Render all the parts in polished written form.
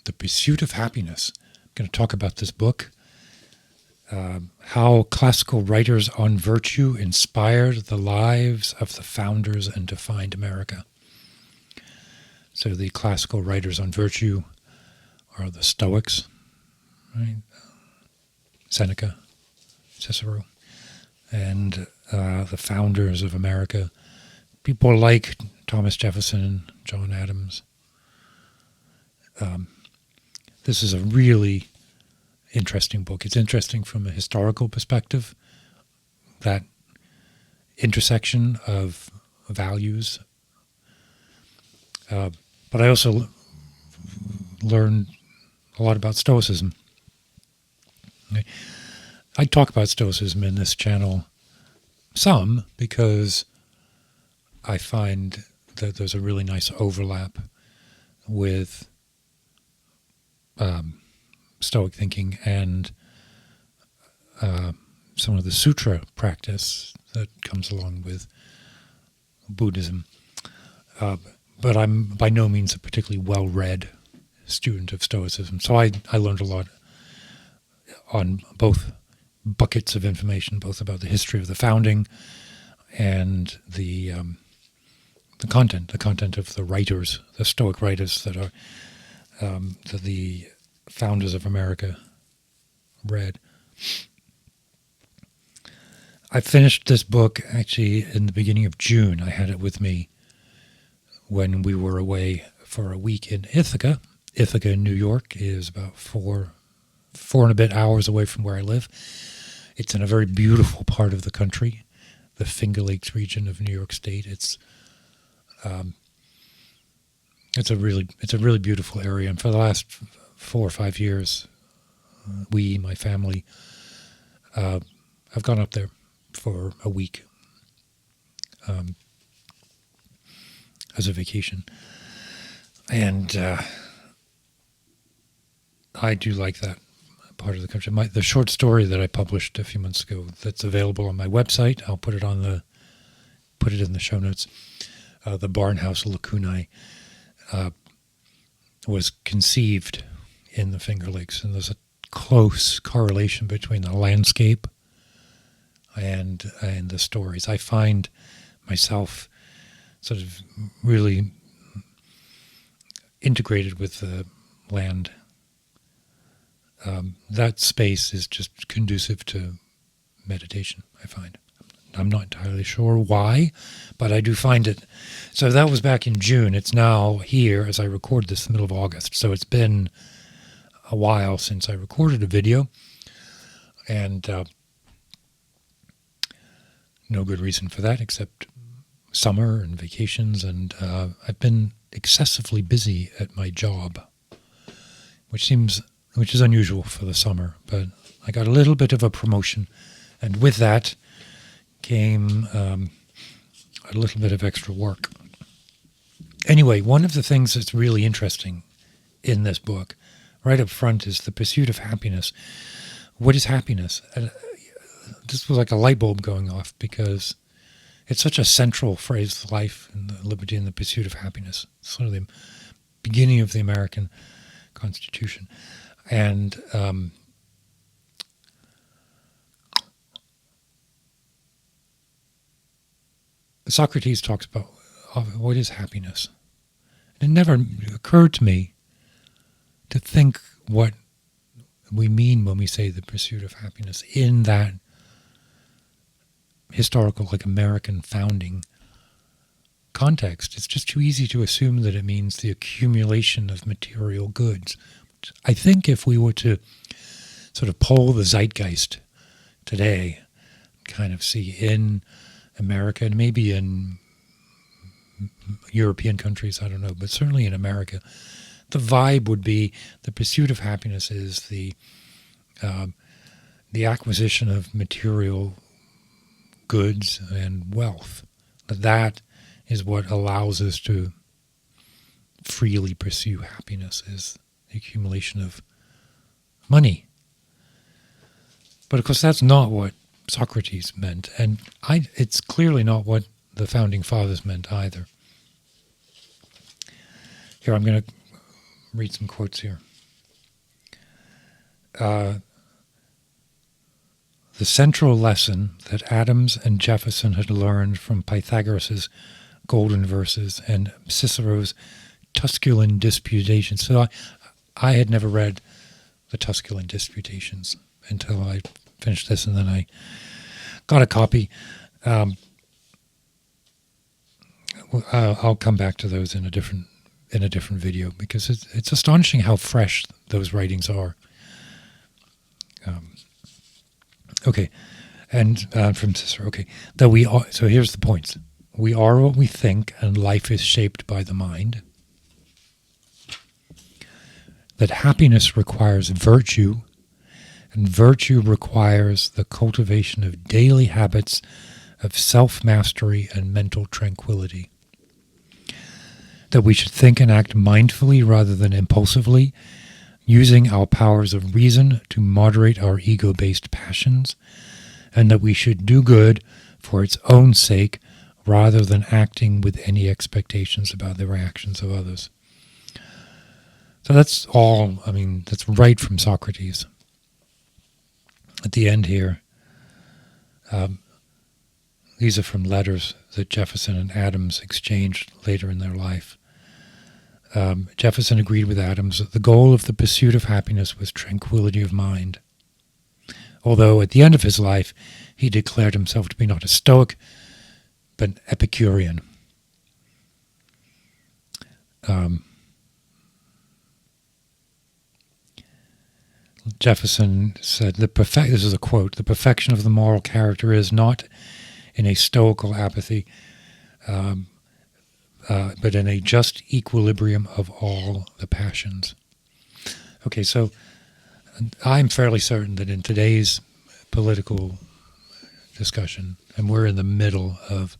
The Pursuit of Happiness. I'm going to talk about this book, how classical writers on virtue inspired the lives of the founders and defined America. So the classical writers on virtue are the Stoics, right? Seneca, Cicero, and the founders of America, people like Thomas Jefferson, John Adams. This is a really interesting book. It's interesting from a historical perspective, that intersection of values. But I also learned a lot about Stoicism. I talk about Stoicism in this channel some because I find that there's a really nice overlap with Stoic thinking and some of the sutra practice that comes along with Buddhism. But I'm by no means a particularly well-read student of Stoicism, so I learned a lot on both buckets of information, both about the history of the founding and the content of the writers, the Stoic writers that are that the founders of America read. I finished this book actually in the beginning of June. I had it with me when we were away for a week in Ithaca. Ithaca in New York is about four and a bit hours away from where I live. It's in a very beautiful part of the country, the Finger Lakes region of New York State. It's a really beautiful area, and for the last 4 or 5 years, my family, have gone up there for a week as a vacation, and I do like that part of the country. The short story that I published a few months ago that's available on my website, I'll put it in the show notes. The Barnhouse Lacunae was conceived in the Finger Lakes, and there's a close correlation between the landscape and the stories. I find myself sort of really integrated with the land. That space is just conducive to meditation, I find. I'm not entirely sure why, but I do find it. So that was back in June. It's now here as I record this in the middle of August. So it's been a while since I recorded a video, and no good reason for that except summer and vacations, and I've been excessively busy at my job, which is unusual for the summer, but I got a little bit of a promotion, and with that came a little bit of extra work. Anyway, one of the things that's really interesting in this book, right up front, is the pursuit of happiness. What is happiness? This was like a light bulb going off because it's such a central phrase, life and the liberty and the pursuit of happiness. It's sort of the beginning of the American Constitution. And Socrates talks about what is happiness. It never occurred to me to think what we mean when we say the pursuit of happiness in that historical, like American founding context. It's just too easy to assume that it means the accumulation of material goods. I think if we were to sort of poll the zeitgeist today, kind of see in America, and maybe in European countries, I don't know, but certainly in America, the vibe would be the pursuit of happiness is the acquisition of material goods and wealth. That is what allows us to freely pursue happiness, is the accumulation of money. But of course, that's not what Socrates meant, and it's clearly not what the founding fathers meant either. Here, I'm going to read some quotes here. the central lesson that Adams and Jefferson had learned from Pythagoras' golden verses and Cicero's Tusculan disputations. So I had never read the Tusculan disputations until I finished this, and then I got a copy. I'll come back to those in a different video, because it's astonishing how fresh those writings are. Okay, and from Cicero. Okay, that we are. So here's the points: we are what we think, and life is shaped by the mind. That happiness requires virtue, and virtue requires the cultivation of daily habits of self-mastery and mental tranquility. That we should think and act mindfully rather than impulsively, using our powers of reason to moderate our ego-based passions, and that we should do good for its own sake rather than acting with any expectations about the reactions of others. So that's all, that's right from Socrates. At the end here, these are from letters that Jefferson and Adams exchanged later in their life. Jefferson agreed with Adams that the goal of the pursuit of happiness was tranquility of mind. Although at the end of his life, he declared himself to be not a Stoic, but an Epicurean. Jefferson said, this is a quote, "The perfection of the moral character is not in a stoical apathy, but in a just equilibrium of all the passions." Okay, so I'm fairly certain that in today's political discussion, and we're in the middle of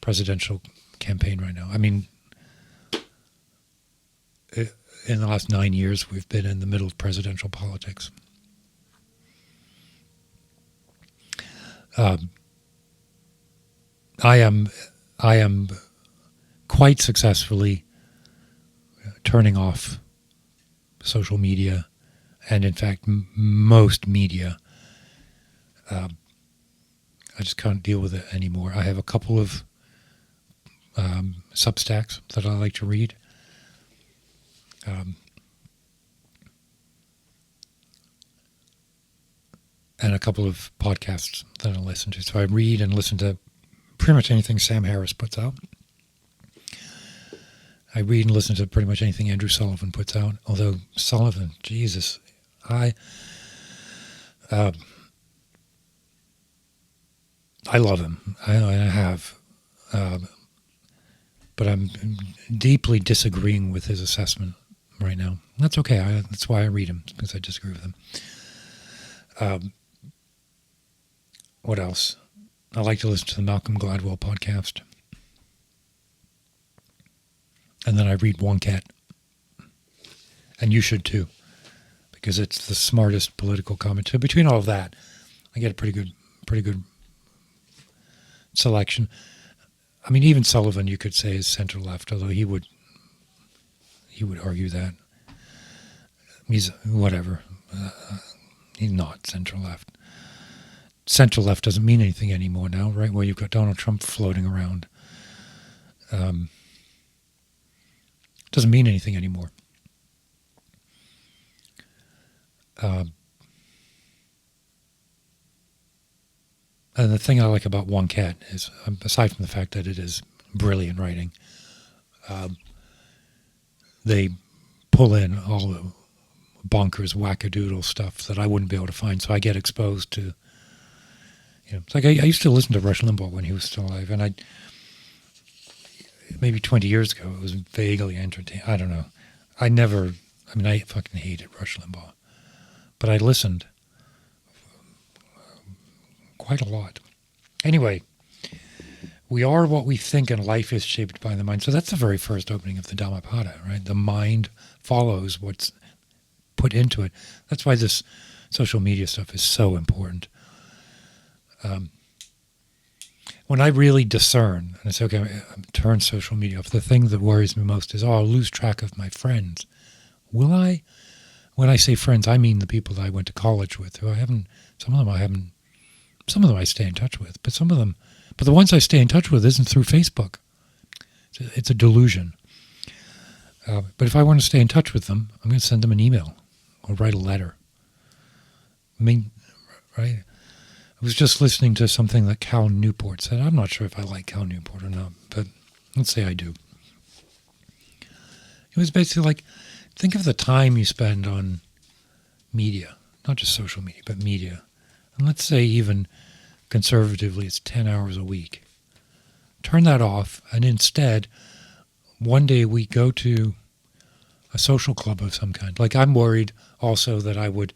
presidential campaign right now. In the last 9 years, we've been in the middle of presidential politics. I am quite successfully turning off social media, and in fact, most media. I just can't deal with it anymore. I have a couple of Substacks that I like to read. And a couple of podcasts that I listen to. So I read and listen to pretty much anything Sam Harris puts out. I read and listen to pretty much anything Andrew Sullivan puts out. Although Sullivan, Jesus, I love him. I have. But I'm deeply disagreeing with his assessment right now. That's okay. That's why I read him, because I disagree with him. What else? I like to listen to the Malcolm Gladwell podcast. And then I read Wonkat. And you should too, because it's the smartest political commentary. Between all of that, I get a pretty good selection. Even Sullivan, you could say, is center-left, although he would argue that. He's whatever. He's not center-left. Center-left doesn't mean anything anymore now, right? Where you've got Donald Trump floating around. Doesn't mean anything anymore. And the thing I like about Wonkat is, aside from the fact that it is brilliant writing, they pull in all the bonkers, wackadoodle stuff that I wouldn't be able to find. So I get exposed to, it's like I used to listen to Rush Limbaugh when he was still alive, and maybe 20 years ago, it was vaguely entertaining. I don't know. I fucking hated Rush Limbaugh, but I listened quite a lot. Anyway, we are what we think, and life is shaped by the mind. So that's the very first opening of the Dhammapada, right? The mind follows what's put into it. That's why this social media stuff is so important. When I really discern, and I say, okay, turn social media off, the thing that worries me most is, I'll lose track of my friends. Will I when I say friends, I mean the people that I went to college with, who I haven't, some of them I stay in touch with, but the ones I stay in touch with isn't through Facebook. It's a delusion. But if I want to stay in touch with them, I'm going to send them an email or write a letter. I mean, right? I was just listening to something that Cal Newport said. I'm not sure if I like Cal Newport or not, but let's say I do. It was basically like, think of the time you spend on media, not just social media, but media. And let's say even conservatively, it's 10 hours a week. Turn that off, and instead, one day a week, go to a social club of some kind. Like, I'm worried also that I would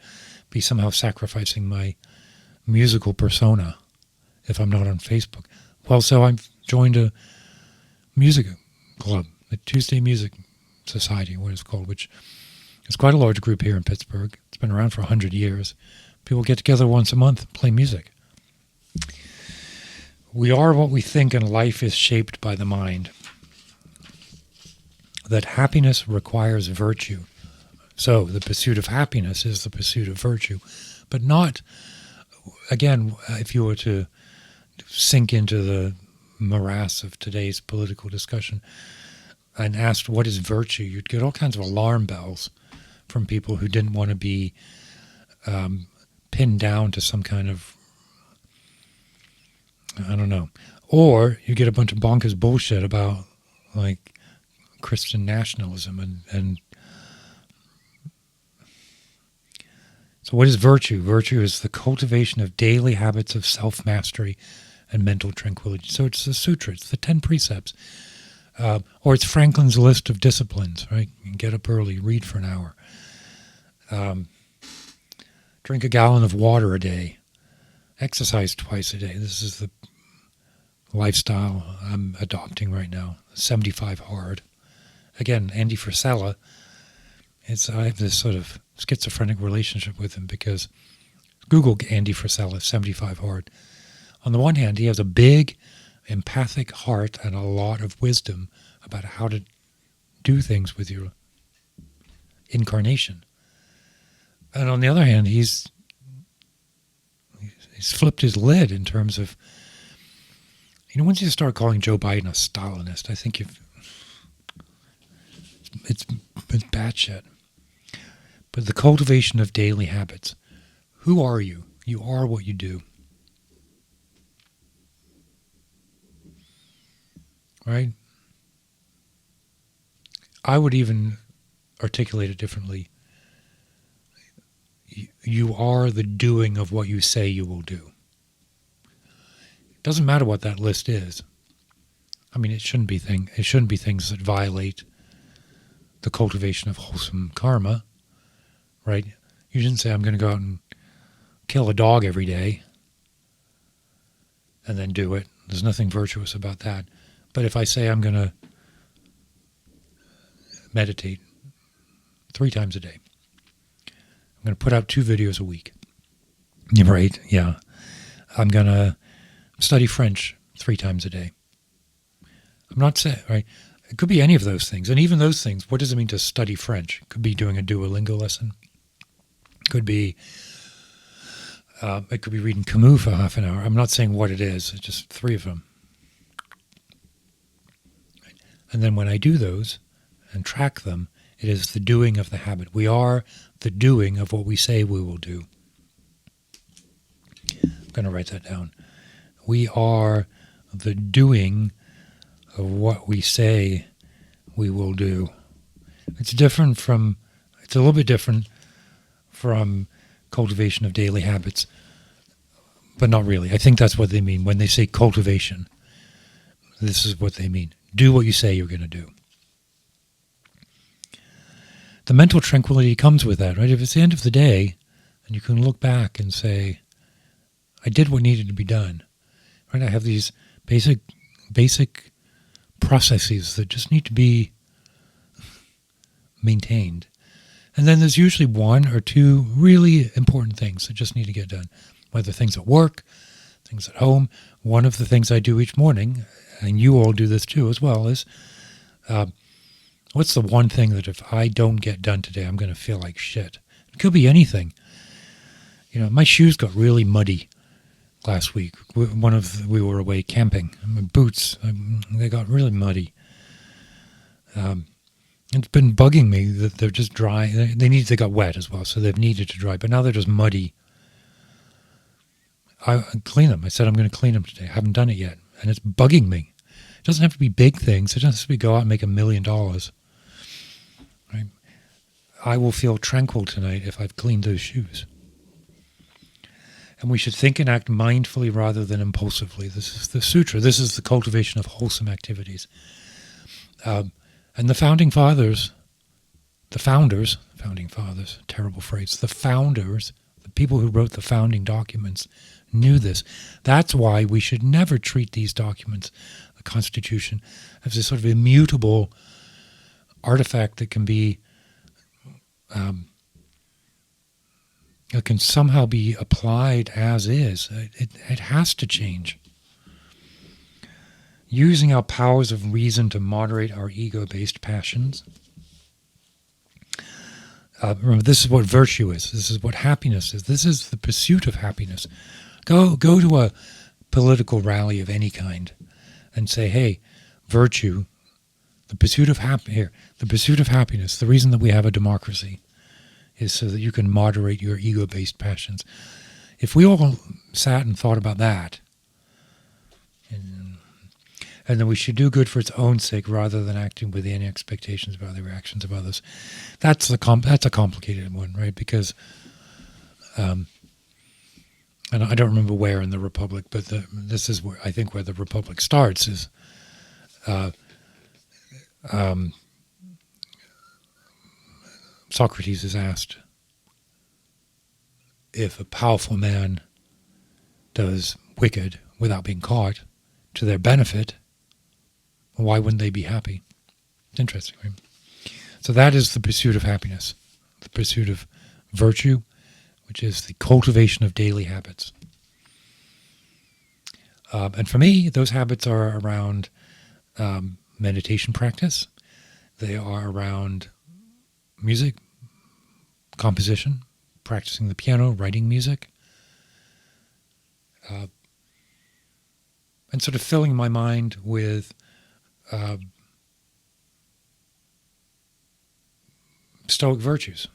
be somehow sacrificing my musical persona if I'm not on Facebook. Well, so I've joined a music club, the Tuesday Music Society, what it's called, which is quite a large group here in Pittsburgh. It's been around for 100 years. People get together once a month and play music. We are what we think, and life is shaped by the mind. That happiness requires virtue. So the pursuit of happiness is the pursuit of virtue. But not, again, if you were to sink into the morass of today's political discussion and asked what is virtue, you'd get all kinds of alarm bells from people who didn't want to be pinned down to some kind of, I don't know. Or you get a bunch of bonkers bullshit about, like, Christian nationalism and so what is virtue? Virtue is the cultivation of daily habits of self-mastery and mental tranquility. So it's the sutra, it's the 10 precepts. Or it's Franklin's list of disciplines, right? You can get up early, read for an hour. Drink a gallon of water a day. Exercise twice a day. This is the lifestyle I'm adopting right now. 75 hard. Again, Andy Frisella, I have this sort of schizophrenic relationship with him because Google Andy Frisella, 75 hard. On the one hand, he has a big, empathic heart and a lot of wisdom about how to do things with your incarnation. And on the other hand, he's flipped his lid in terms of, once you start calling Joe Biden a Stalinist, I think it's batshit. But the cultivation of daily habits. Who are you? You are what you do. Right? I would even articulate it differently. You are the doing of what you say you will do. It doesn't matter what that list is. I mean, it shouldn't be things that violate the cultivation of wholesome karma, right? You didn't say, I'm going to go out and kill a dog every day and then do it. There's nothing virtuous about that. But if I say I'm going to meditate 3 times a day, I'm going to put out 2 videos a week, right? Yeah. I'm going to study French 3 times a day. I'm not saying, right? It could be any of those things. And even those things, what does it mean to study French? It could be doing a Duolingo lesson. It could be reading Camus for half an hour. I'm not saying what it is. It's just 3 of them. And then when I do those and track them, it is the doing of the habit. We are the doing of what we say we will do. I'm going to write that down. We are the doing of what we say we will do. It's a little bit different from cultivation of daily habits, but not really. I think that's what they mean when they say cultivation. This is what they mean. Do what you say you're going to do. The mental tranquility comes with that, right? If it's the end of the day and you can look back and say, I did what needed to be done, right? I have these basic processes that just need to be maintained. And then there's usually 1 or 2 really important things that just need to get done, whether things at work, things at home. One of the things I do each morning, and you all do this too as well, is what's the one thing that if I don't get done today, I'm going to feel like shit? It could be anything. My shoes got really muddy last week. We were away camping. My boots, they got really muddy. It's been bugging me that they're just dry. They got wet as well, so they've needed to dry. But now they're just muddy. I clean them. I said I'm going to clean them today. I haven't done it yet, and it's bugging me. It doesn't have to be big things. It doesn't have to be go out and make $1 million. Right? I will feel tranquil tonight if I've cleaned those shoes. And we should think and act mindfully rather than impulsively. This is the sutra. This is the cultivation of wholesome activities. And the founding fathers, terrible phrase, the founders, the people who wrote the founding documents knew this. That's why we should never treat these documents, the Constitution, as a sort of immutable artifact that can be it can somehow be applied as is. It has to change. Using our powers of reason to moderate our ego-based passions. Remember, this is what virtue is. This is what happiness is. This is the pursuit of happiness. Go to a political rally of any kind and say, hey, virtue, the pursuit of happiness, the reason that we have a democracy is so that you can moderate your ego-based passions. If we all sat and thought about that, and then we should do good for its own sake rather than acting with any expectations about the reactions of others. That's a complicated one, right? Because, and I don't remember where in the Republic, but this is where I think where the Republic starts is. Socrates is asked if a powerful man does wicked without being caught to their benefit, why wouldn't they be happy? It's interesting, right? So that is the pursuit of happiness, the pursuit of virtue, which is the cultivation of daily habits. And for me, those habits are around meditation practice. They are around music, composition, practicing the piano, writing music, and sort of filling my mind with stoic virtues,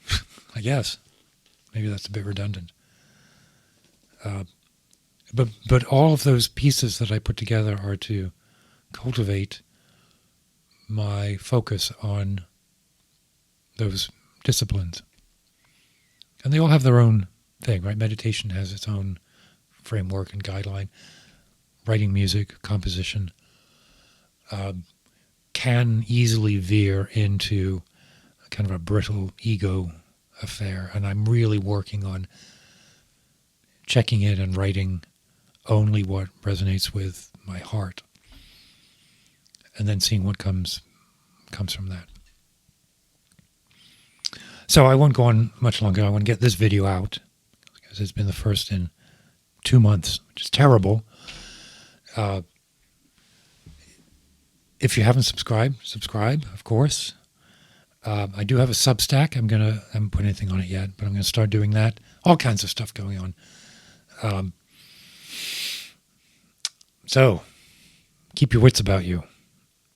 I guess. Maybe that's a bit redundant. But all of those pieces that I put together are to cultivate my focus on those disciplines. And they all have their own thing, right? Meditation has its own framework and guideline. Writing music, composition, can easily veer into kind of a brittle ego affair. And I'm really working on checking it and writing only what resonates with my heart. And then seeing what comes from that. So I won't go on much longer. I want to get this video out because it's been the first in 2 months, which is terrible. If you haven't subscribed, subscribe, of course. I do have a Substack. I haven't put anything on it yet, but I'm going to start doing that. All kinds of stuff going on. So keep your wits about you.